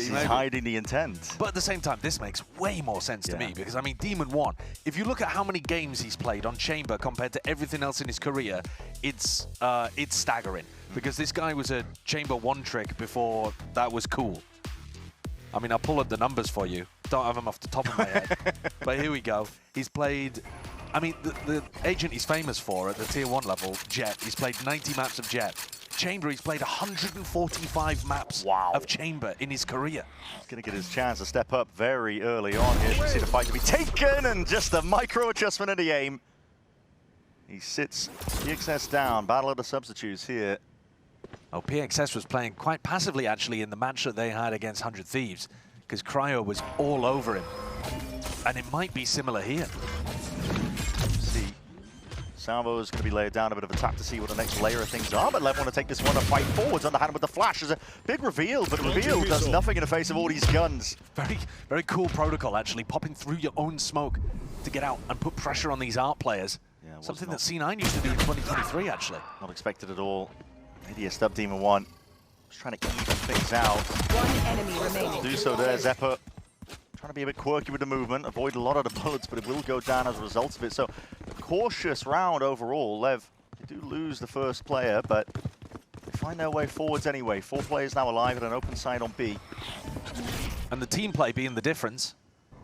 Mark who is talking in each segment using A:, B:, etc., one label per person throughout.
A: he's hiding the intent.
B: But at the same time, this makes way more sense to me, because I mean, Demon 1, if you look at how many games he's played on Chamber compared to everything else in his career, it's staggering. Because this guy was a Chamber 1 trick before that was cool. I mean, I'll pull up the numbers for you. Don't have them off the top of my head. But here we go. He's played, I mean, the agent he's famous for at the Tier 1 level, Jet, he's played 90 maps of Jet. Chamber, he's played 145 maps of Chamber in his career.
A: He's going to get his chance to step up very early on here. You can see the fight to be taken, and just a micro adjustment in the aim. He sits PXS down. Battle of the substitutes here.
B: Oh, PXS was playing quite passively, actually, in the match that they had against 100 Thieves, because Cryo was all over him. And it might be similar here.
A: See, Salvo is going to be laid down, a bit of a tap to see what the next layer of things are, but LEV want to take this one to fight forwards, underhand with the flash. There's a big reveal, but reveal does nothing in the face of all these guns.
B: Very, very cool protocol, actually, popping through your own smoke to get out and put pressure on these ARC players. Yeah, something that C9 used to do in 2023, actually.
A: Not expected at all. Maybe a stub Demon 1. Just trying to even things out.
C: One enemy remaining.
A: Do so there, Zeppaa. Trying to be a bit quirky with the movement, avoid a lot of the bullets, but it will go down as a result of it. So, cautious round overall. LEV, they do lose the first player, but they find their way forwards anyway. 4 players now alive at an open side on B.
B: And the team play being the difference.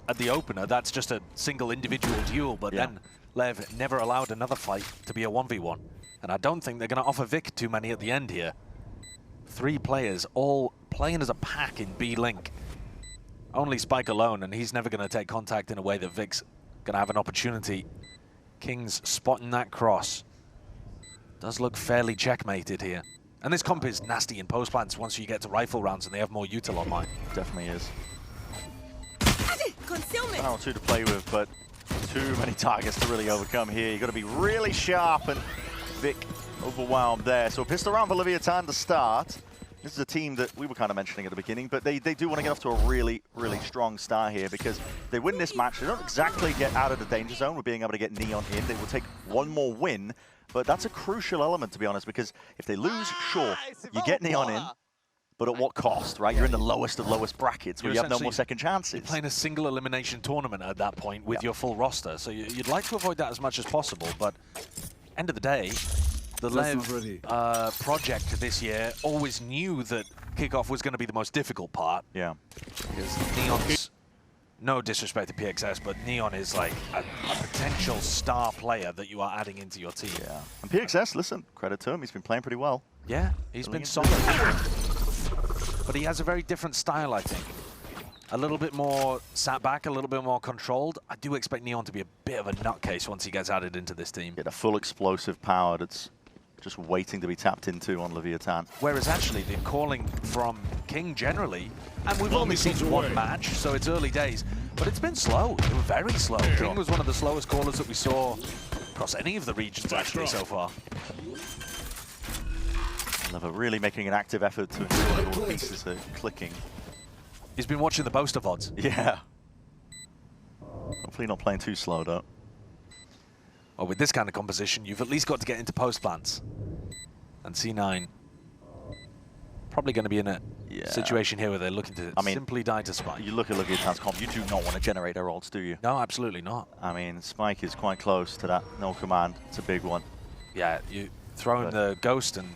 B: At the opener, that's just a single individual duel, but then LEV never allowed another fight to be a 1v1. And I don't think they're going to offer Vic too many at the end here. 3 players all playing as a pack in B-Link. Only Spike alone, and he's never going to take contact in a way that Vic's going to have an opportunity. King's spotting that cross. Does look fairly checkmated here. And this comp is nasty in post plants once you get to rifle rounds and they have more util online.
A: Definitely is.
C: Concealment.
A: Final 2 to play with, but too many targets to really overcome here. You've got to be really sharp, and Vic overwhelmed there. So a pistol round for Leviathan to start. This is a team that we were kind of mentioning at the beginning, but they do want to get off to a really, really strong start here, because they win this match. They don't exactly get out of the danger zone with being able to get Neon in. They will take one more win, but that's a crucial element, to be honest, because if they lose, sure, you get Neon in, but at what cost, right? You're in the lowest of lowest brackets where you have no more second chances.
B: You're playing a single elimination tournament at that point with your full roster, so you'd like to avoid that as much as possible, but end of the day, the LEV project this year always knew that Kickoff was going to be the most difficult part.
A: Yeah.
B: Because Neon's, no disrespect to PXS, but Neon is like a potential star player that you are adding into your team.
A: Yeah. And PXS, listen, credit to him, he's been playing pretty well.
B: Yeah, he's been solid. But he has a very different style, I think. A little bit more sat back, a little bit more controlled. I do expect Neon to be a bit of a nutcase once he gets added into this team.
A: Get a full explosive power that's just waiting to be tapped into on Leviathan.
B: Whereas actually the calling from King generally, and we've only seen one match, so it's early days, but it's been slow, very slow. King was one of the slowest callers that we saw across any of the regions actually so far.
A: LEV are really making an active effort to ensure that all the pieces are clicking.
B: He's been watching the Boaster VODs.
A: Yeah. Hopefully not playing too slow though.
B: Well, with this kind of composition, you've at least got to get into post plants. And C9 probably going to be in a situation here where they're looking to simply die to Spike.
A: You look at Leviathan's comp, you do not want to generate their ults, do you?
B: No, absolutely not.
A: I mean, Spike is quite close to that no command. It's a big one.
B: Yeah, you throw in the Ghost and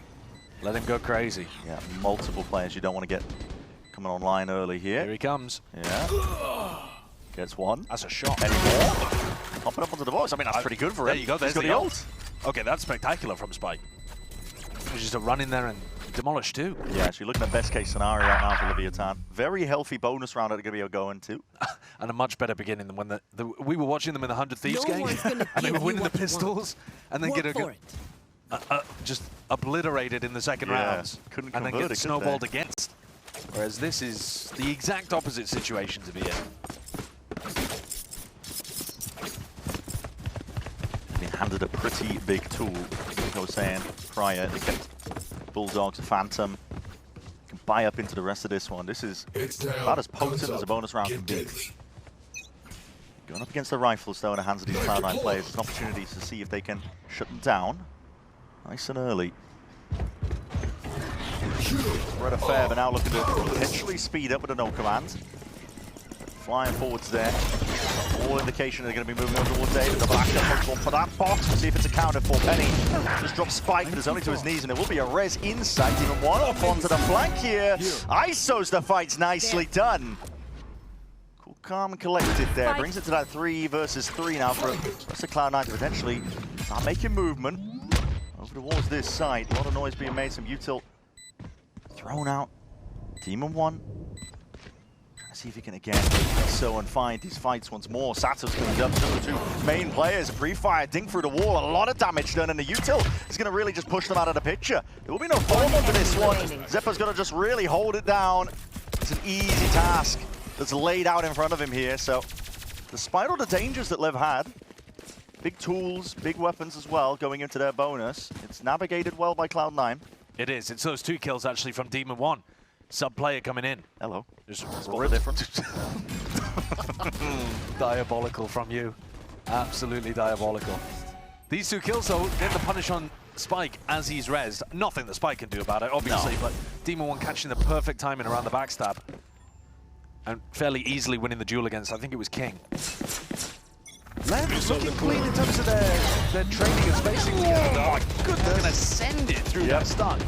B: let him go crazy.
A: Yeah, multiple players you don't want to get coming online early here.
B: Here he comes.
A: Yeah. Gets one.
B: That's a shot.
A: Any more? Popping up onto the voice. I mean, that's pretty good for him.
B: There you go. There's the ult.
A: ult.
B: Okay, that's spectacular from Spike. Just to run in there and demolish too.
A: Yeah, actually looking at best case scenario right now for Leviathan. Very healthy bonus round that they're going to be going to.
B: And a much better beginning than when we were watching them in the 100 Thieves game. And they were winning the pistols and then just obliterated in the second rounds.
A: Couldn't
B: and then
A: convert
B: get snowballed against. Whereas this is the exact opposite situation to be in.
A: Been handed a pretty big tool, like I was saying prior. They kept Bulldogs, Phantom. Can buy up into the rest of this one. This is about as potent as a bonus round can be. Going up against the rifles though in the hands of these Cloud9 players. It's an opportunity to see if they can shut them down nice and early. Spread a fair, but now looking to potentially speed up with a no command. Flying forwards there. All indication they're going to be moving over towards David. The black takes one for that box. We'll see if it's a counter for Penny. Just drops Spike, but it's only to his knees, and there will be a res inside. Even one off onto the flank here. ISOs the fight's nicely done. Cool, calm, and collected there. Brings it to that 3 versus 3 now for Cloud9 to potentially start making movement over towards this side. A lot of noise being made. Some util thrown out. Demon 1. See if he can again and find these fights once more. Sato's cleaned up. Just the 2 main players. Pre-fire, dink through the wall. A lot of damage done, and the util is going to really just push them out of the picture. There will be no follow-up for this one. Zeppaa's going to just really hold it down. It's an easy task that's laid out in front of him here. So, despite all the dangers that LEV had, big tools, big weapons as well going into their bonus, it's navigated well by Cloud9.
B: It is. It's those 2 kills actually from Demon 1. Sub-player coming in.
A: Hello.
B: Just
A: real different.
B: Diabolical from you. Absolutely diabolical. These 2 kills, though, get the punish on Spike as he's rezzed. Nothing that Spike can do about it, obviously, but Demon 1 catching the perfect timing around the backstab. And fairly easily winning the duel against, I think it was King. LEV looking clean in terms of their training and spacing together. Oh my goodness. They're going to send it through that stun.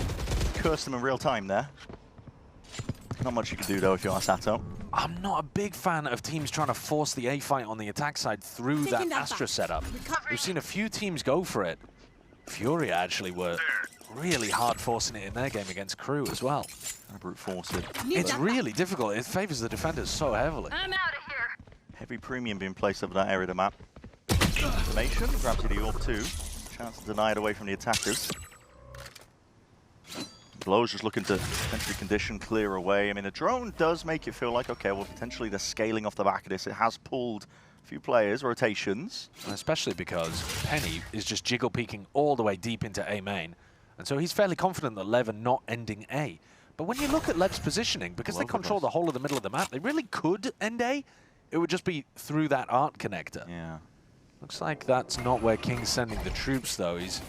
A: Cursed them in real time there. Not much you can do, though, if you are Sato.
B: I'm not a big fan of teams trying to force the A fight on the attack side through that Astra setup. We've seen a few teams go for it. Fury actually were really hard forcing it in their game against Crew as well.
A: Brute force it.
B: It's really difficult. It favors the defenders so heavily.
C: I'm out of here.
A: Heavy premium being placed over that area of the map. Information, grabs you the orb too. Chance to deny it away from the attackers. Blow's just looking to potentially condition, clear away. I mean, the drone does make it feel like, okay, well, potentially they're scaling off the back of this. It has pulled a few players, rotations.
B: And especially because Penny is just jiggle peeking all the way deep into A main. And so he's fairly confident that LEV are not ending A. But when you look at LEV's positioning, because they control the whole of the middle of the map, they really could end A. It would just be through that art connector.
A: Yeah.
B: Looks like that's not where King's sending the troops, though. He's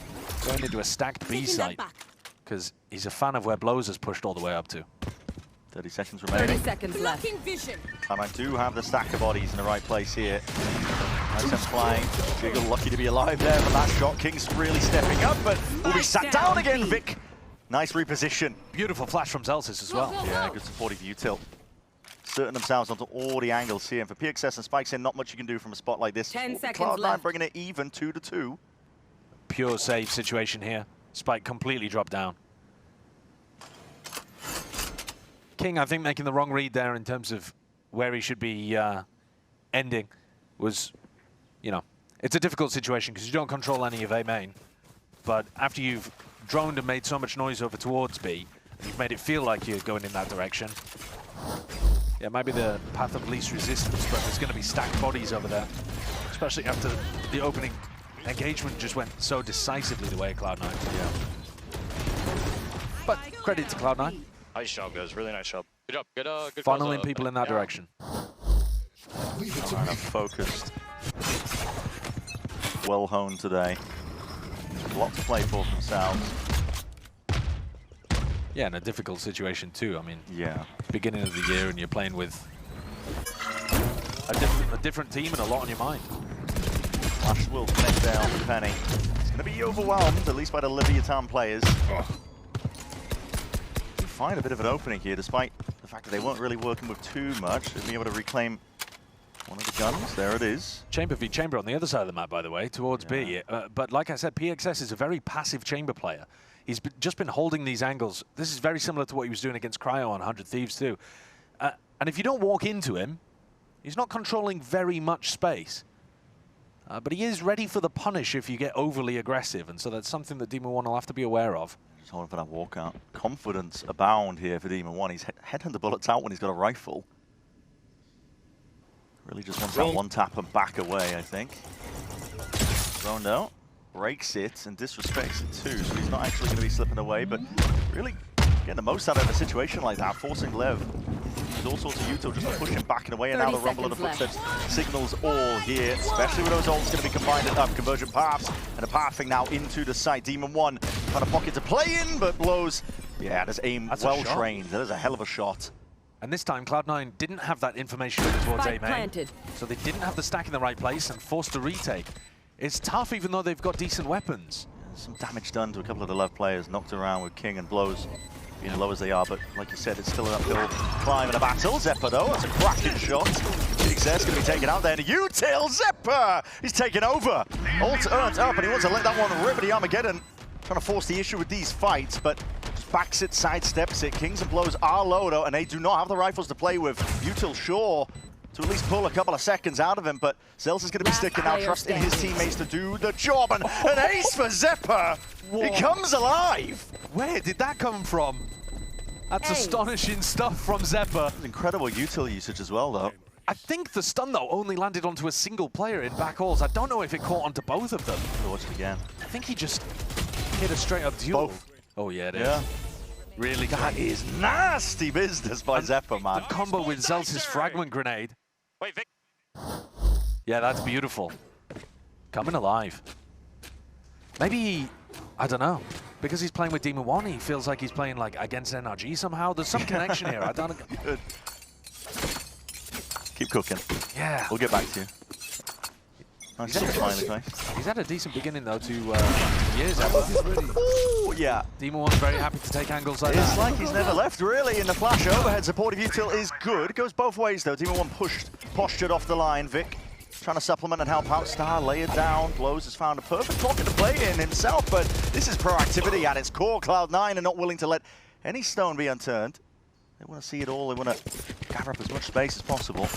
B: going into a stacked B site. Because he's a fan of where Blows has pushed all the way up to.
A: 30 seconds remaining.
C: 30 seconds left.
A: And I do have the stack of bodies in the right place here. Nice and flying. Jiggle lucky to be alive there for that shot. King's really stepping up, but will be sat down again, Vic. Nice reposition.
B: Beautiful flash from Zelsis as well.
A: Yeah, good supportive util. Certain themselves onto all the angles here. And for PXS and Spikes in, not much you can do from a spot like this.
C: 10 seconds
A: Cloud9
C: left.
A: bringing it even 2-2.
B: Pure save situation here. Spike completely dropped down. King, I think, making the wrong read there in terms of where he should be ending was, you know, it's a difficult situation because you don't control any of A main. But after you've droned and made so much noise over towards B, and you've made it feel like you're going in that direction, yeah, it might be the path of least resistance, but there's going to be stacked bodies over there, especially after the opening engagement just went so decisively the way of Cloud9.
A: Yeah.
B: But credit to Cloud9.
D: Nice job, guys. Really nice job. Good job. Good
B: Funneling people in that direction.
A: Kind of focused. Well honed today. A lot to play for themselves.
B: Yeah, in a difficult situation too. I mean,
A: yeah,
B: beginning of the year and you're playing with a different team and a lot on your mind.
A: Flash will connect down to Penny. He's going to be overwhelmed, at least by the Leviathan players. We find a bit of an opening here, despite the fact that they weren't really working with too much. They'll be able to reclaim one of the guns. There it is.
B: Chamber v Chamber on the other side of the map, by the way, towards B. But like I said, PXS is a very passive Chamber player. He's just been holding these angles. This is very similar to what he was doing against Cryo on 100 Thieves too. And if you don't walk into him, he's not controlling very much space. But he is ready for the punish if you get overly aggressive, and so that's something that Demon 1 will have to be aware of.
A: Just holding for that walkout. Confidence abound here for Demon 1. He's headhunter bullets out when he's got a rifle. Really just wants that one tap and back away, I think. Thrown out. Breaks it and disrespects it too, so he's not actually going to be slipping away, but really getting the most out of a situation like that, forcing LEV. There's all sorts of util just pushing back and away, and now the rumble of the footsteps signals all here, especially with those ults going to be combined up. Convergent paths and a pathing now into the site. Demon 1 trying to pocket to play in, but Blows Yeah, that's aim
B: That's a
A: well
B: shot.
A: trained. That is a hell of a shot.
B: And this time, Cloud9 didn't have that information towards
C: Spike
B: A main,
C: planted.
B: so they didn't have the stack in the right place and forced a retake. It's tough, even though they've got decent weapons.
A: Some damage done to a couple of the LEV players, knocked around with King and blows being low as they are, but like you said, it's still an uphill climb in a battle. Zeppaa though, that's a cracking shot. XS going to be taken out there, and util Zeppaa! He's taken over. Ult earned up, and he wants to let that one rip at the Armageddon. Trying to force the issue with these fights, but just backs it, sidesteps it. Kings and blows are low though, and they do not have the rifles to play with. util sure to at least pull a couple of seconds out of him, but Zels is going to be sticking out, trusting his teammates to do the job, and an ace for Zeppaa! He comes alive!
B: Where did that come from? That's astonishing stuff from Zeppaa.
A: Incredible util usage as well, though.
B: I think the stun, though, only landed onto a single player in back halls. I don't know if it caught onto both of them.
A: Watch it again.
B: I think he just hit a straight-up duel.
A: Both.
B: Oh, yeah, it is.
A: Yeah.
B: Really
A: That is nasty business by Zeppaa, man.
B: The combo with Zels' fragment grenade.
D: Wait, Vic.
B: Yeah, that's beautiful. Coming alive. Maybe, I don't know, because he's playing with Demon 1, he feels like he's playing like against NRG somehow. There's some connection here. I don't know.
A: Good. Keep cooking.
B: Yeah.
A: We'll get back to you. Nice little smiley face.
B: He's had a decent beginning, though, to years ever.
A: Ooh, yeah.
B: Demon 1's very happy to take angles like
A: It's
B: that.
A: like he's never left, really, in the flash. Overhead supportive util is good. Goes both ways, though. Demon 1 postured off the line. Vic trying to supplement and help out. Star layered down. Blows has found a perfect pocket to play in himself, but this is proactivity at its core. Cloud9 are not willing to let any stone be unturned. They want to see it all. They want to gather up as much space as possible.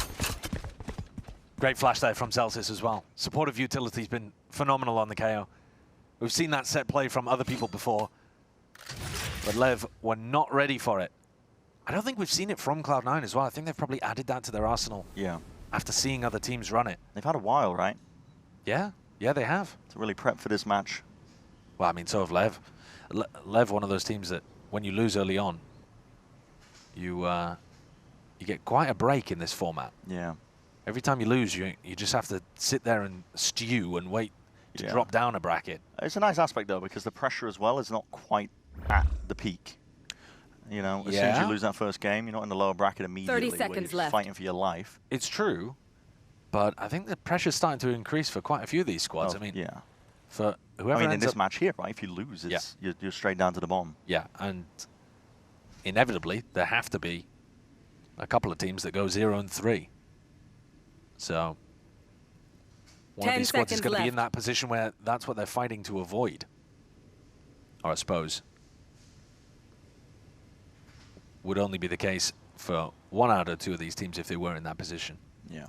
B: Great flash there from Celsius as well. Supportive utility's been phenomenal on the KO. We've seen that set play from other people before, but LEV were not ready for it. I don't think we've seen it from Cloud9 as well. I think they've probably added that to their arsenal.
A: Yeah.
B: After seeing other teams run it.
A: They've had a while, right?
B: Yeah, they have.
A: To really prep for this match.
B: Well, I mean, so have LEV. LEV, one of those teams that when you lose early on, you get quite a break in this format.
A: Yeah.
B: Every time you lose, you just have to sit there and stew and wait to drop down a bracket.
A: It's a nice aspect, though, because the pressure as well is not quite at the peak. You know, as soon as you lose that first game, you're not in the lower bracket immediately.
C: 30 seconds
A: you're
C: left.
A: Fighting for your life.
B: It's true, but I think the pressure's starting to increase for quite a few of these squads.
A: Oh,
B: I mean,
A: yeah.
B: for whoever
A: I mean, in
B: ends
A: this
B: up,
A: match here, right? If you lose, it's, you're straight down to the bottom.
B: Yeah, and inevitably, there have to be a couple of teams that go 0-3. So one of these squads is going to be in that position where that's what they're fighting to avoid. Or I suppose would only be the case for 1 out of 2 of these teams if they were in that position.
A: Yeah.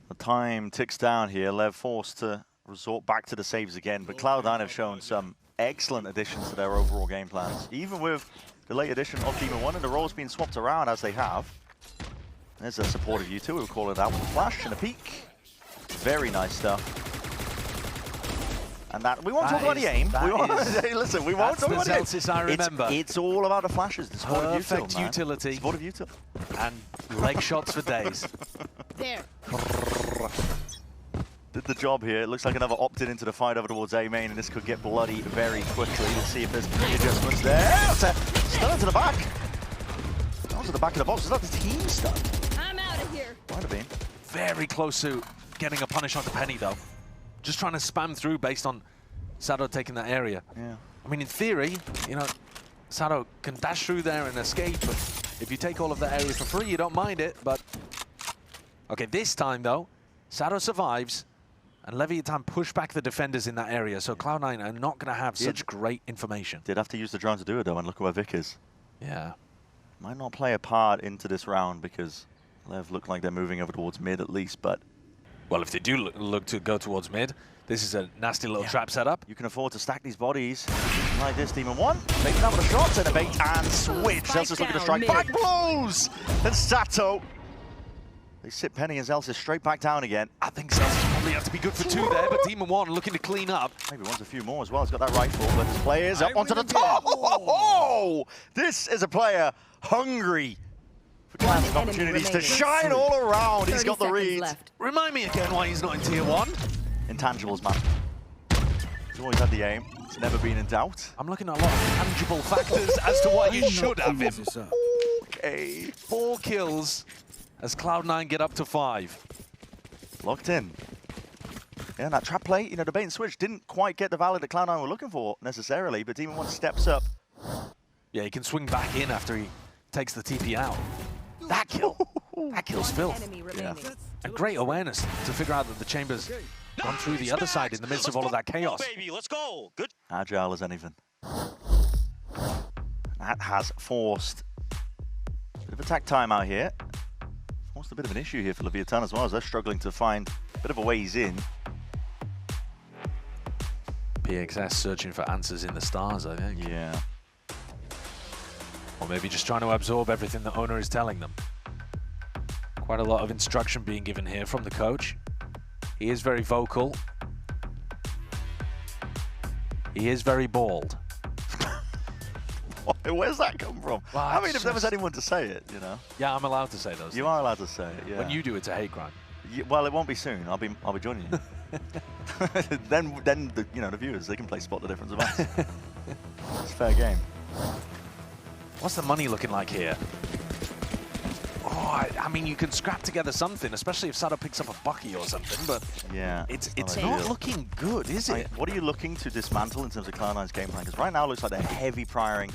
A: The time ticks down here. LEV forced to resort back to the saves again, but Cloud9 have shown some excellent additions to their overall game plans. Even with the late addition of Demon 1 and the roles being swapped around as they have. There's a supportive U2, we'll call it out with a flash and a peek. Very nice stuff. And that, we won't talk about the aim. Hey, listen, we won't talk about the aim.
B: That's the Celsius I remember.
A: It's all about the flashes. The supportive
B: Perfect
A: util,
B: utility.
A: Supportive util.
B: And leg shots for days.
C: There.
A: Did the job here. It looks like another opted into the fight over towards A main, and this could get bloody very quickly. Let's see if there's any adjustments there. Stun to the back. Down to the back of the box. Is that the team stun?
C: I'm out of here.
A: Might have been.
B: Very close to getting a punish onto Penny, though. Just trying to spam through based on Sado taking that area.
A: Yeah.
B: I mean, in theory, you know, Sado can dash through there and escape, but if you take all of that area for free, you don't mind it, but... Okay, this time, though, Sado survives, and Leviathan push back the defenders in that area, so Cloud9 are not going to have such great information.
A: Did have to use the drone to do it, though, and look at where Vic is.
B: Yeah.
A: Might not play a part into this round, because Lev look like they're moving over towards mid, at least, but...
B: Well, if they do look to go towards mid, this is a nasty little trap setup.
A: You can afford to stack these bodies like this. Demon 1, making out with a shot, and a bait and switch. Zelsis looking to strike back, blows! And Sato. They sit Penny and Zelsis straight back down again.
B: I think Zelsis probably have to be good for 2 there, but Demon 1 looking to clean up.
A: Maybe wants a few more as well. He's got that rifle, but his players up onto the top. Oh, this is a player hungry for classic opportunities to shine all around. He's got the read.
B: Remind me again why he's not in tier 1.
A: Intangibles, man. He's always had the aim. It's never been in doubt.
B: I'm looking at a lot of tangible factors as to why you should have him.
A: Okay.
B: 4 kills as Cloud9 get up to 5.
A: Locked in. Yeah, and that trap play, you know, the bait and switch didn't quite get the value that Cloud9 were looking for necessarily, but Demon 1 steps up.
B: Yeah, he can swing back in after he takes the TP out. That kill. That kill's filth.
A: Yeah.
B: And great awareness to figure out that the chamber's gone through the other side in the midst of all of that chaos.
D: Baby, let's go. Good.
A: Agile as anything. That has forced a bit of attack time out here. Forced a bit of an issue here for Leviathan as well, as they're struggling to find a bit of a ways in.
B: PXS searching for answers in the stars, I think.
A: Yeah.
B: Or maybe just trying to absorb everything the owner is telling them. Quite a lot of instruction being given here from the coach. He is very vocal. He is very bald.
A: Where's that come from?
B: Well,
A: I mean, if there was anyone to say it, you know.
B: Yeah, I'm allowed to say those
A: You
B: things.
A: are allowed to say it, yeah.
B: When you do, it's a hate crime.
A: Well, it won't be soon. I'll be joining you. then the, you know, the viewers, they can play spot the difference of us. It's fair game.
B: What's the money looking like here? Oh, I mean, you can scrap together something, especially if Sado picks up a Bucky or something, but
A: yeah,
B: it's
A: not
B: not looking good, is it?
A: What are you looking to dismantle in terms of Cloud9's game plan? Because right now it looks like they're heavy priring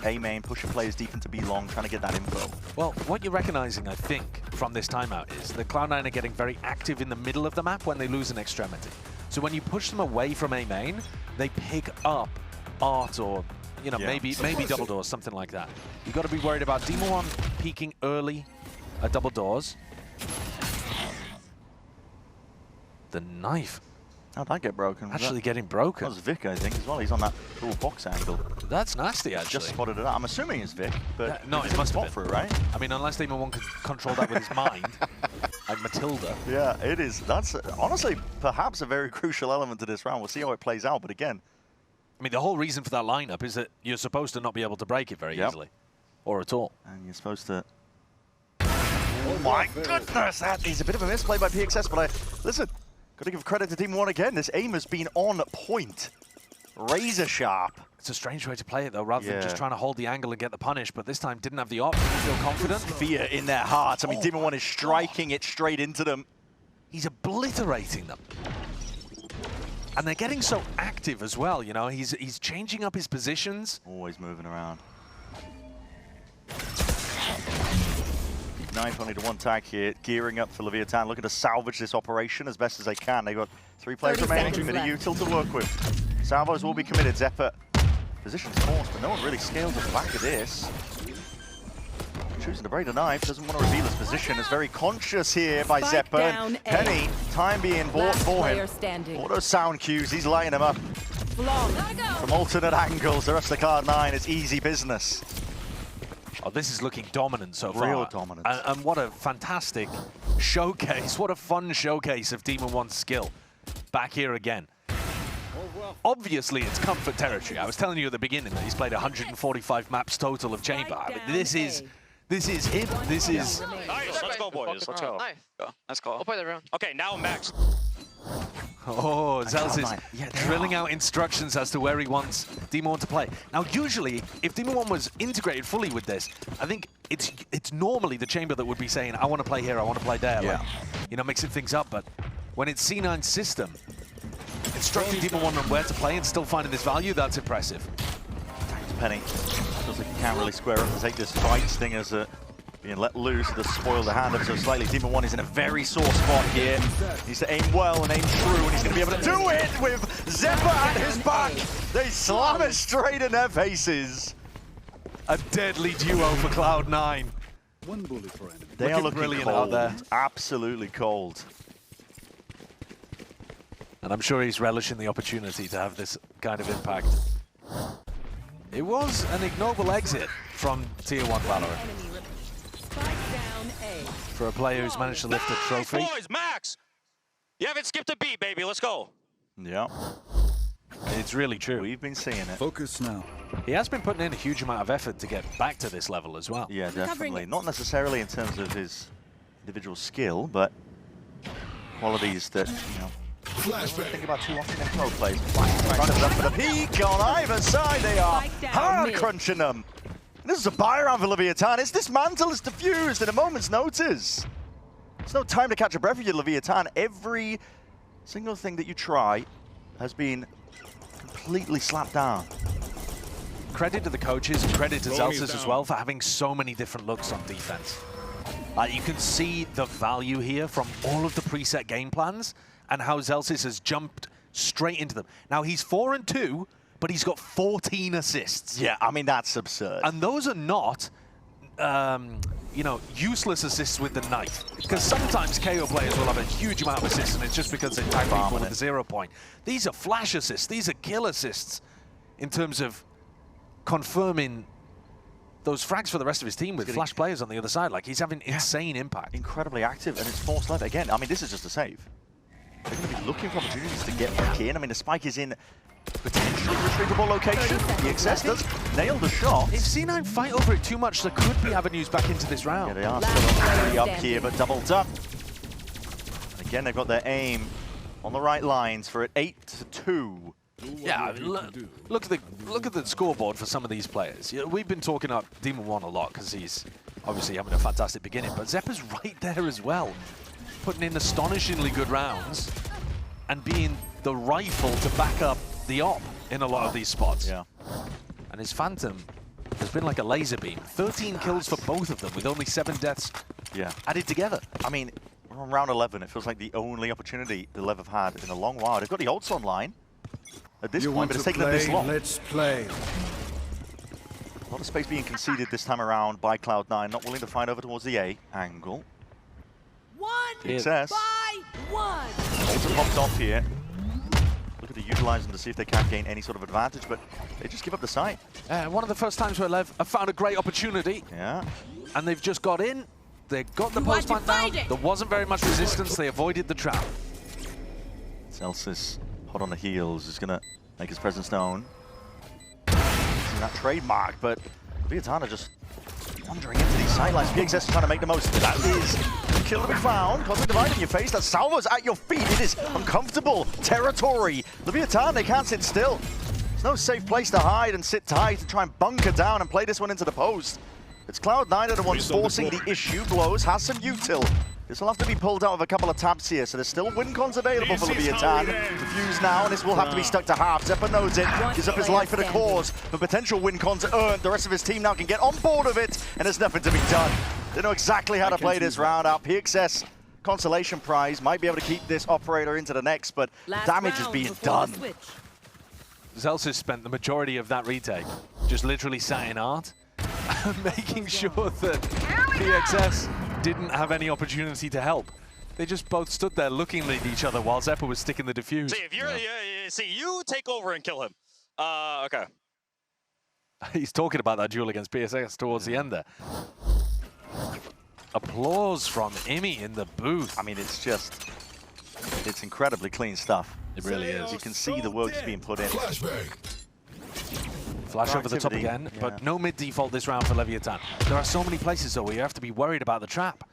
A: A main, pushing players deep into B long, trying to get that info.
B: Well, what you're recognizing, I think, from this timeout is that Cloud9 are getting very active in the middle of the map when they lose an extremity. So when you push them away from A main, they pick up art or, you know, maybe double doors, something like that. You've got to be worried about Demon 1 peeking early at double doors. The knife
A: How'd that get broken?
B: actually getting broken.
A: That was Vic, I think, as well. He's on that little box angle.
B: That's nasty, actually.
A: Just spotted it out. I'm assuming it's Vic, but
B: no, it must have been.
A: through, right?
B: I mean, unless Demon 1 can control that with his mind, like Matilda.
A: Yeah, it is. That's honestly perhaps a very crucial element to this round. We'll see how it plays out, but again,
B: I mean, the whole reason for that lineup is that you're supposed to not be able to break it very easily, or at all.
A: And you're supposed to. Oh my goodness, that is a bit of a misplay by PXS, but listen, got to give credit to Demon 1 again. This aim has been on point. Razor sharp.
B: It's a strange way to play it, though, rather than just trying to hold the angle and get the punish, but this time didn't have the option to feel confident.
A: Fear in their hearts. I mean, Demon 1 is striking it straight into them.
B: He's obliterating them. And they're getting so active as well, you know, he's changing up his positions.
A: Always moving around. Knife only to one tag here, gearing up for Leviathan, looking to salvage this operation as best as they can. They've got 3 players remaining, minute util to work with. Salvos will be committed. Zeppaa positions forced, but no one really scales at the back of this. Choosing to break the knife, doesn't want to reveal his position. Is very conscious here by Zeppaa. And Penny, time being bought for him. All those sound cues, he's lighting them up from alternate angles. The rest of the Cloud9, it's easy business.
B: Oh, this is looking dominant so far.
A: Real dominant.
B: And what a fantastic showcase. What a fun showcase of Demon 1's skill. Back here again. Obviously, it's comfort territory. I was telling you at the beginning that he's played 145 maps total of Chamber. I mean, this is him. This is...
D: Nice, let's go, boys. Let's go.
E: Nice.
D: Let's go.
E: I'll play the round.
D: Okay, now Max.
B: Oh, Zels is drilling out instructions as to where he wants Demon 1 to play. Now, usually, if Demon 1 was integrated fully with this, I think it's normally the Chamber that would be saying, I want to play here, I want to play there. Like, you know, mixing things up. But when it's C9's system, instructing Demon 1 on where to play and still finding this value, that's impressive.
A: Thanks, Penny. Feels like he can't really square up to take this fight. Stingers being let loose to spoil the hand up so slightly. Demon 1 is in a very sore spot here. Needs to aim well and aim true, and he's going to be able to do it with Zeppaa at his back. They slam it straight in their faces.
B: A deadly duo for Cloud9.
F: One bullet for enemy.
A: They are looking
B: brilliant
A: cold.
B: out there.
A: Absolutely cold.
B: And I'm sure he's relishing the opportunity to have this kind of impact. It was an ignoble exit from Tier 1 Valorant. For a player who's managed to lift a trophy.
D: Boys, Max! You haven't skipped a beat, baby. Let's go.
A: Yeah.
B: It's really true.
A: We've been seeing it.
F: Focus now.
B: He has been putting in a huge amount of effort to get back to this level as well.
A: Yeah, definitely. Not necessarily in terms of his individual skill, but qualities that, you know, Think about too often in pro plays. Trying to up for the peak on either side. They are hard crunching them. This is a buy around for Leviathan. It's dismantled, it's diffused in a moment's notice. There's no time to catch a breath for you, Leviathan. Every single thing that you try has been completely slapped down.
B: Credit to the coaches and credit to Zellsis as well for having so many different looks on defense. You can see the value here from all of the preset game plans and how Zellsis has jumped straight into them. Now he's 4-2, but he's got 14 assists.
A: Yeah, I mean, that's absurd.
B: And those are not, you know, useless assists with the knife. Because sometimes KO players will have a huge amount of assists and it's just because they tag people with a 0 point. These are flash assists, these are kill assists in terms of confirming those frags for the rest of his team with flash players on the other side. Like, he's having insane impact.
A: Incredibly active, and it's forced left again. I mean, this is just a save. They're going to be looking for opportunities to get back in. I mean, the spike is in potentially retrievable location. The excess does nail the shot.
B: If C9 fight over it too much, there could be avenues back into this round.
A: Yeah, they are still up here, but doubled up. And again, they've got their aim on the right lines for it. 8-2.
B: Yeah, look at the scoreboard for some of these players. You know, we've been talking up Demon One a lot because he's obviously having a fantastic beginning, but Zeppaa's right there as well, putting in astonishingly good rounds and being the rifle to back up the op in a lot of these spots.
A: Yeah.
B: And his Phantom has been like a laser beam. 13 kills for both of them with only 7 deaths added together.
A: I mean, we're on round 11. It feels like the only opportunity the LEV have had in a long while. They've got the ults online at this point, but it's taken them this long.
F: Let's play.
A: A lot of space being conceded this time around by Cloud9, not willing to find over towards the A angle. Success. Also popped off here. Look at the utilizing to see if they can gain any sort of advantage, but they just give up the site.
B: One of the first times where LEV have found a great opportunity.
A: Yeah.
B: And they've just got in. They got the post plant down. There wasn't very much resistance. They avoided the trap.
A: Celsius, hot on the heels, is going to make his presence known. Using that trademark, but Leviathan are just wandering into these sidelines. PXS is trying to make the most of it. That is the kill to be found. Cosmic Divide in your face. That Salvo's at your feet. It is uncomfortable territory. Leviathan, they can't sit still. There's no safe place to hide and sit tight to try and bunker down and play this one into the post. It's Cloud9 that are the ones forcing the issue. Blows, has some util. This will have to be pulled out of a couple of tabs here, so there's still win cons available for Leviathan. Defuse now, and this will have to be stuck to half. Zeppaa knows it, gives up his life for the cause, but potential win cons earned. The rest of his team now can get on board of it, and there's nothing to be done. They know exactly how to play this round out. PXS consolation prize might be able to keep this operator into the next, but damage is being done.
B: Zellsis spent the majority of that retake just literally sat in art, making sure that PXS didn't have any opportunity to help. They just both stood there looking at each other while Zeppaa was sticking the defuse.
D: See, if you're, you take over and kill him. Okay.
B: He's talking about that duel against PSX towards the end there. Applause from Imi in the booth.
A: I mean, it's just, it's incredibly clean stuff.
B: It really is.
A: You can see the work that's being put in.
B: Flash over the top again, but no mid-default this round for Leviathan. There are so many places, though, where you have to be worried about the trap.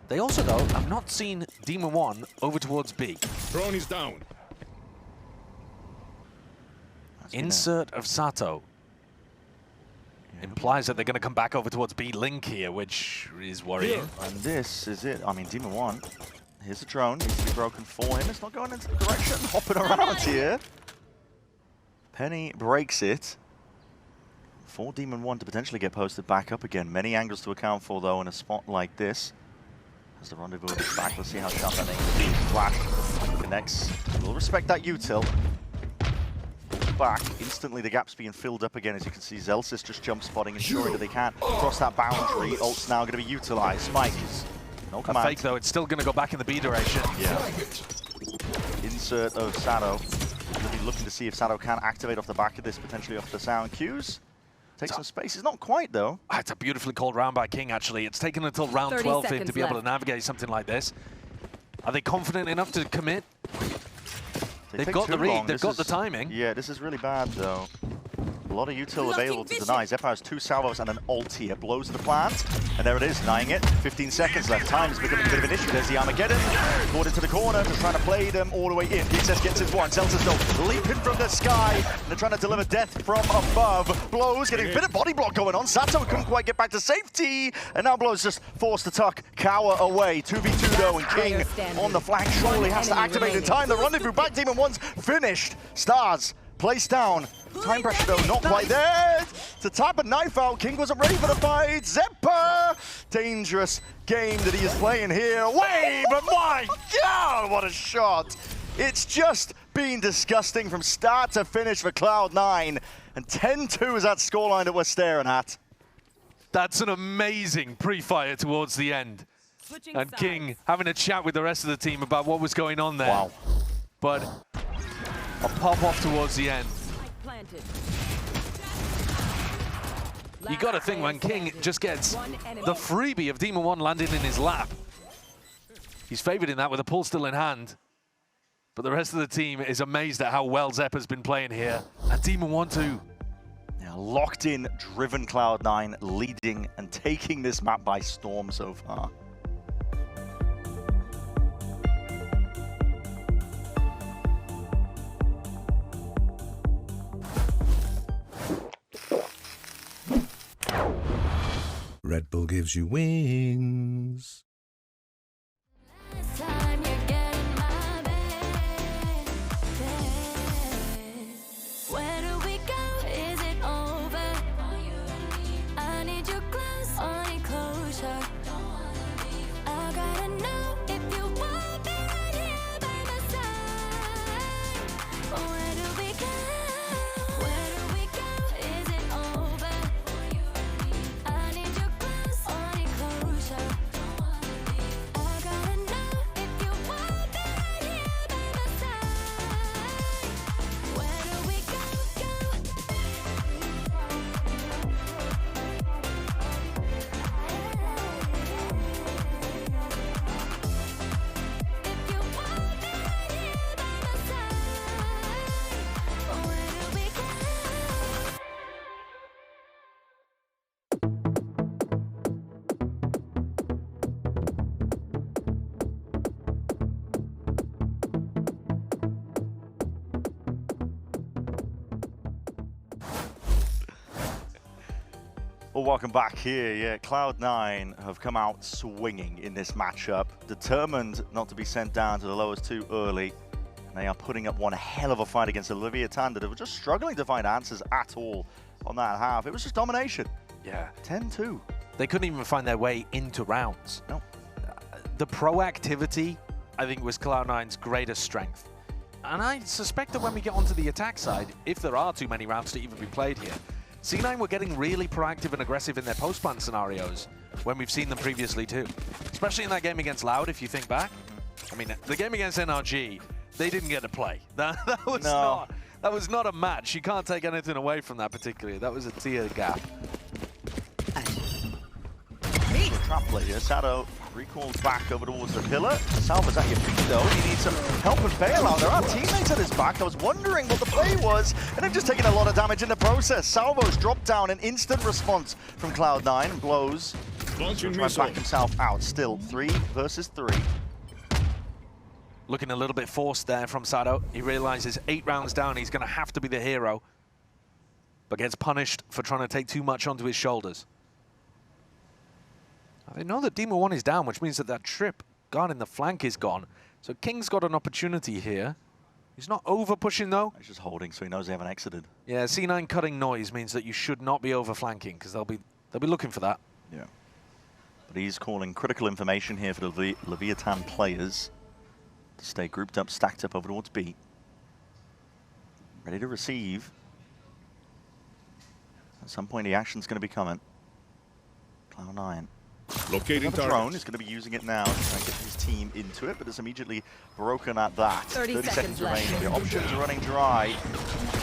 B: They also, though, have not seen Demon 1 over towards B.
F: Drone is down.
B: Insert of Sato implies that they're going to come back over towards B Link here, which is worrying.
A: And this is it. I mean, Demon 1, here's a drone. Needs to be broken for him. It's not going into the direction. Hopping around here. Penny breaks it. For Demon 1 to potentially get posted back up again. Many angles to account for, though, in a spot like this. As the rendezvous is back, let's see how sharp that thing is. Flash connects. We'll respect that util. Back. Instantly, the gap's being filled up again. As you can see, Zellsis just jump spotting, ensuring that they can't cross that boundary. Ult's now going to be utilized. Spike. No command.
B: A fake, though. It's still going to go back in the B direction.
A: Yeah. Insert of Sato. We'll be looking to see if Sato can activate off the back of this, potentially off the sound cues. Take some space. It's not quite, though.
B: It's a beautifully called round by King, actually. It's taken until round 12 for him to be able to navigate something like this. Are they confident enough to commit? They've got the read. They've got the timing.
A: Yeah, this is really bad, though. A lot of util available to deny. Zeppaa has 2 salvos and an ult here. Blows to the plant, and there it is, denying it. 15 seconds left. Time is becoming a bit of an issue. There's the Armageddon. Caught into the corner, just trying to play them all the way in. DXS gets his one. Celtics though leaping from the sky. And they're trying to deliver death from above. Blows, getting a bit of body block going on. Sato couldn't quite get back to safety. And now Blows just forced to tuck cower away. 2v2 though, and King on the flank surely has to activate in time. The rendezvous back, Demon One's finished. Stars placed down. Time pressure though, not quite there. To tap a knife out, King wasn't ready for the fight. Zeppaa! Dangerous game that he is playing here. Wait, but my God, what a shot. It's just been disgusting from start to finish for Cloud9. And 10-2 is that scoreline that we're staring at.
B: That's an amazing pre-fire towards the end. And King having a chat with the rest of the team about what was going on there.
A: Wow.
B: But a pop off towards the end. You got to think when King just gets the freebie of Demon One landing in his lap, he's favored in that with a pull still in hand. But the rest of the team is amazed at how well Zeppaa's been playing here. And Demon One too.
A: Yeah, locked in, driven Cloud9, leading and taking this map by storm so far.
E: Red Bull gives you wings.
A: Well, welcome back here. Yeah, Cloud9 have come out swinging in this matchup, determined not to be sent down to the lowest too early. And they are putting up one hell of a fight against Leviathan that were just struggling to find answers at all on that half. It was just domination.
B: Yeah.
A: 10-2.
B: They couldn't even find their way into rounds.
A: No.
B: The proactivity, I think, was Cloud9's greatest strength. And I suspect that when we get onto the attack side, if there are too many rounds to even be played here, C9 were getting really proactive and aggressive in their post-plant scenarios when we've seen them previously too. Especially in that game against Loud, if you think back. I mean, the game against NRG, they didn't get to play. That was not a match. You can't take anything away from that particularly. That was a tier gap.
A: Trap play here. Sato recalls back over towards the pillar. Salva's at your feet though. He needs some help and bailout. There are teammates at his back. I was wondering what the play was, and they've just taken a lot of damage in the process. Salvo's dropped down, an instant response from Cloud9, and Blows trying to back himself out. Still 3 versus 3.
B: Looking a little bit forced there from Sato. He realizes 8 rounds down, he's going to have to be the hero, but gets punished for trying to take too much onto his shoulders. They know that Demon One is down, which means that that trip guard in the flank is gone. So King's got an opportunity here. He's not over pushing though.
A: He's just holding, so he knows they haven't exited.
B: Yeah, C9 cutting noise means that you should not be over flanking because they'll be looking for that.
A: Yeah. But he's calling critical information here for the Leviathan players to stay grouped up, stacked up over towards B. Ready to receive. At some point, the action's going to be coming. Cloud9.
F: Locating
A: the drone is going to be using it now to try and get his team into it, but it's immediately broken at that.
C: 30 seconds
A: remaining. The options are running dry.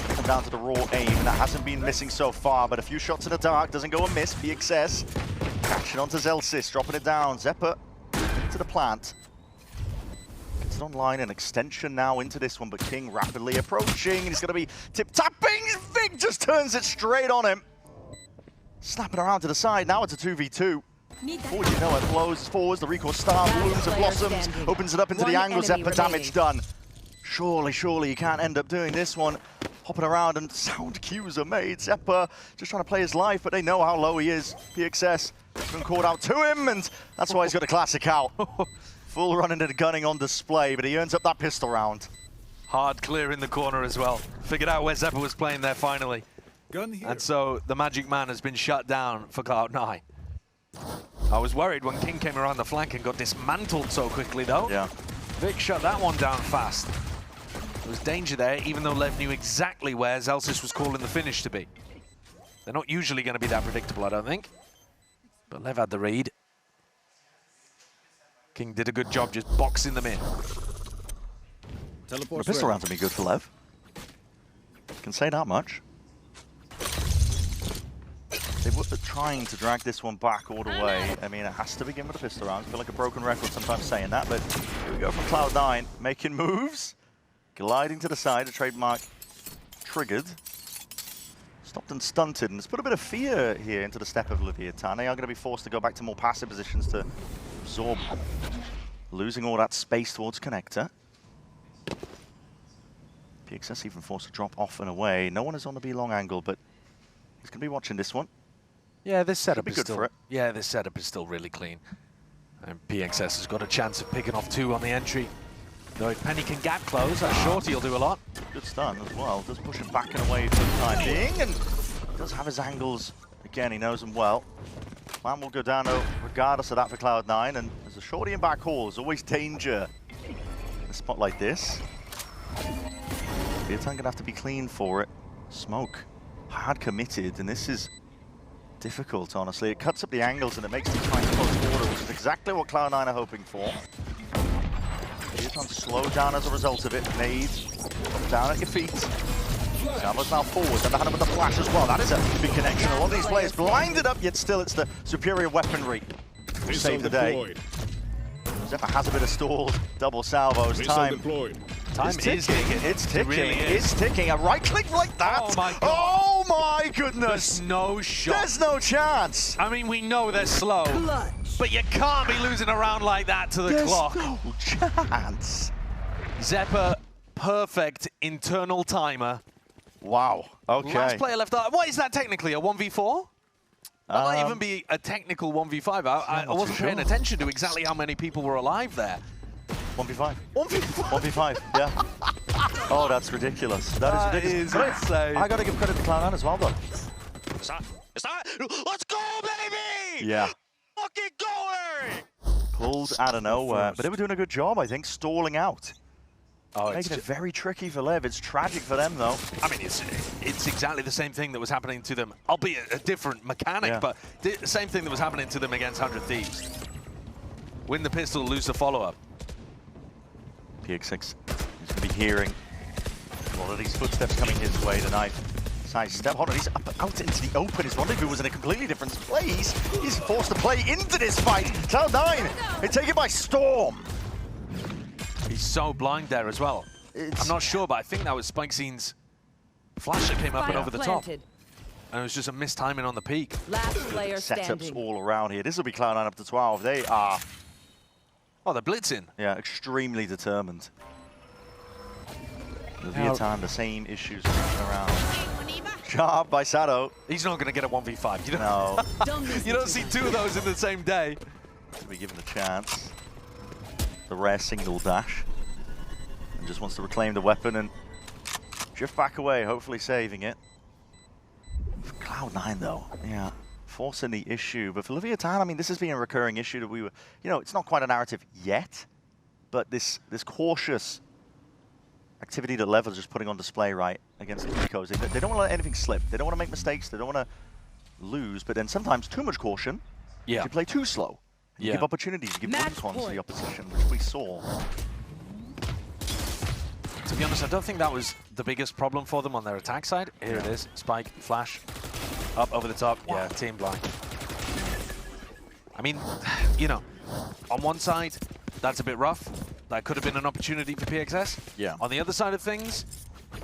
A: Come down to the raw aim. That hasn't been missing so far, but a few shots in the dark doesn't go amiss. PXS catching onto Zelsis, dropping it down. Zeppaa into the plant. Gets started online, an extension now into this one, but King rapidly approaching. He's going to be tip-tapping. Vic just turns it straight on him. Snapping around to the side. Now it's a 2v2. Before you know it, flows forwards. The recourse star blooms and blossoms. Opens it up into the angle. Zeppaa damage done. Surely, he can't end up doing this one. Hopping around and sound cues are made. Zeppaa just trying to play his life, but they know how low he is. PXS been called out to him, and that's why he's got a classic out. Full running and gunning on display, but he earns up that pistol round.
B: Hard clear in the corner as well. Figured out where Zeppaa was playing there finally.
F: Gun here.
B: And so the Magic Man has been shut down for Cloud9. I was worried when King came around the flank and got dismantled so quickly though.
A: Yeah.
B: Vic shut that one down fast. There was danger there, even though Lev knew exactly where Zelsis was calling the finish to be. They're not usually going to be that predictable, I don't think. But Lev had the read. King did a good job just boxing them in.
A: The pistol rounds will be good for Lev. Can say that much. They were trying to drag this one back all the way. I mean, it has to begin with a pistol round. I feel like a broken record sometimes saying that, but here we go from Cloud9, making moves. Gliding to the side, a trademark triggered. Stopped and stunted, and it's put a bit of fear here into the step of Leviathan. They are going to be forced to go back to more passive positions to absorb, losing all that space towards connector. PXS even forced to drop off and away. No one is on the B long angle, but he's going to be watching this one.
B: Yeah, this setup
A: be
B: is
A: good
B: still.
A: for it.
B: Yeah, this setup is still really clean, and PXS has got a chance of picking off 2 on the entry. Though if Penny can gap close, that shorty will do a lot.
A: Good stun as well. Does push him back and away for the time being, and does have his angles. Again, he knows them well. Plan will go down though, regardless of that for Cloud9, and there's a shorty in back hall. There's always danger in a spot like this. Leviathan gonna have to be clean for it. Smoke, hard committed, and this is difficult, honestly. It cuts up the angles and it makes them try and close order, which is exactly what Cloud9 are hoping for. Leviathan slowed down as a result of it. Nade, down at your feet. Zeppaa's now forward, and behind him with the flash as well. That is a big connection. A lot of these players blinded up, yet still it's the superior weaponry to save the day. Zeppaa has a bit of stalled double salvos. Time is ticking. It's ticking. It really is. It's ticking. A right click like that.
B: Oh my god.
A: Oh my goodness.
B: There's no shot.
A: There's no chance.
B: I mean, we know they're slow, but you can't be losing around like that to the clock.
A: There's no chance.
B: Zeppaa, perfect internal timer.
A: Wow. Okay.
B: Last player left. What is that technically? A 1v4? That might even be a technical 1v5. I wasn't paying attention to exactly how many people were alive there.
A: 1v5.
B: 1v5?
A: 1v5, yeah. Oh, that's ridiculous. That is ridiculous.
B: Insane.
A: I gotta give credit to Cloud9 as well, though.
D: It's not. Let's go, baby!
A: Yeah.
D: Fucking going!
A: Pulled out of nowhere. But they were doing a good job, I think, stalling out.
B: Oh,
A: Making it very tricky for Lev. It's tragic for them, though.
B: I mean, it's exactly the same thing that was happening to them, albeit a different mechanic, but the same thing that was happening to them against 100 Thieves. Win the pistol, lose the follow-up.
A: PXS is going to be hearing a lot of these footsteps coming his way tonight. Side step, hold on, he's up out into the open. His rendezvous was in a completely different place. He's forced to play into this fight. Cloud9, they take it by storm.
B: He's so blind there as well. I'm not sure, but I think that was Spikescene's flash that came up and over the top. And it was just a mistiming on the peak.
C: Last player
A: Setups all around here. This will be Cloud9 up to 12. They are...
B: Oh, they're blitzing.
A: Yeah, extremely determined. Leviathan, the same issues around. Sharp by Sado.
B: He's not going to get a 1v5. You don't, you don't see 2 of those in the same day.
A: To be given a chance. The rare single dash. And just wants to reclaim the weapon and drift back away, hopefully saving it. For Cloud9 though, yeah, forcing the issue. But for Leviathan, I mean, this has been a recurring issue that we were, you know, it's not quite a narrative yet, but this cautious activity that Lev is just putting on display, right, against the Ecos. They don't want to let anything slip. They don't want to make mistakes. They don't want to lose. But then sometimes too much caution.
B: Yeah.
A: You play too slow. You give opportunities, you give win-cons to the opposition, which we saw.
B: To be honest, I don't think that was the biggest problem for them on their attack side. Here it is. Spike, flash, up over the top. Yeah, team blind. I mean, you know, on one side, that's a bit rough. that could have been an opportunity for PXS.
A: Yeah.
B: On the other side of things,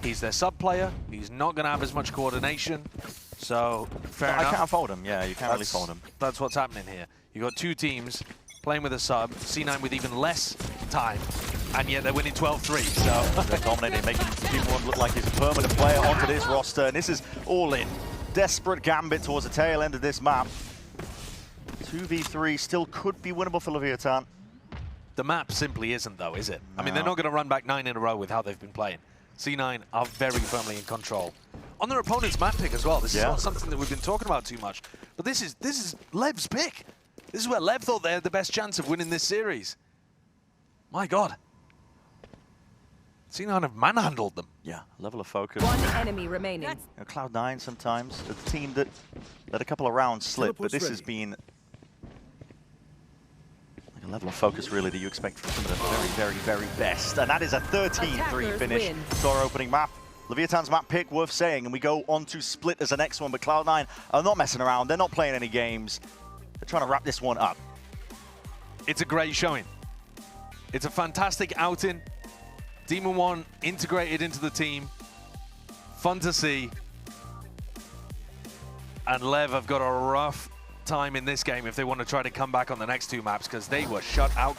B: he's their sub player. He's not going to have as much coordination. So, fair enough.
A: I can't fold him. Yeah, you can't really fold him.
B: That's what's happening here. You've got two teams playing with a sub, C9 with even less time, and yet they're winning 12-3. So
A: they're dominating, making Team 1 look like he's a permanent player onto this roster. And this is all in. Desperate gambit towards the tail end of this map. 2v3 still could be winnable for Leviathan.
B: The map simply isn't, though, is it?
A: No.
B: I mean, they're not going to run back 9 in a row with how they've been playing. C9 are very firmly in control. On their opponent's map pick as well. This is not something that we've been talking about too much. But this is LEV's pick. This is where LEV thought they had the best chance of winning this series. My God. C9 have manhandled them.
A: Yeah, level of focus.
G: One enemy remaining.
A: You know, Cloud9 sometimes, a team that let a couple of rounds slip, but this has been like a level of focus really that you expect from some of the very best. And that is a 13-3 finish to our opening map. Leviathan's map pick, worth saying, and we go on to Split as the next one, but Cloud9 are not messing around. They're not playing any games. They're trying to wrap this one up.
B: It's a great showing. It's a fantastic outing. Demon 1 integrated into the team. Fun to see. And LEV have got a rough time in this game if they want to try to come back on the next two maps because they were shut out.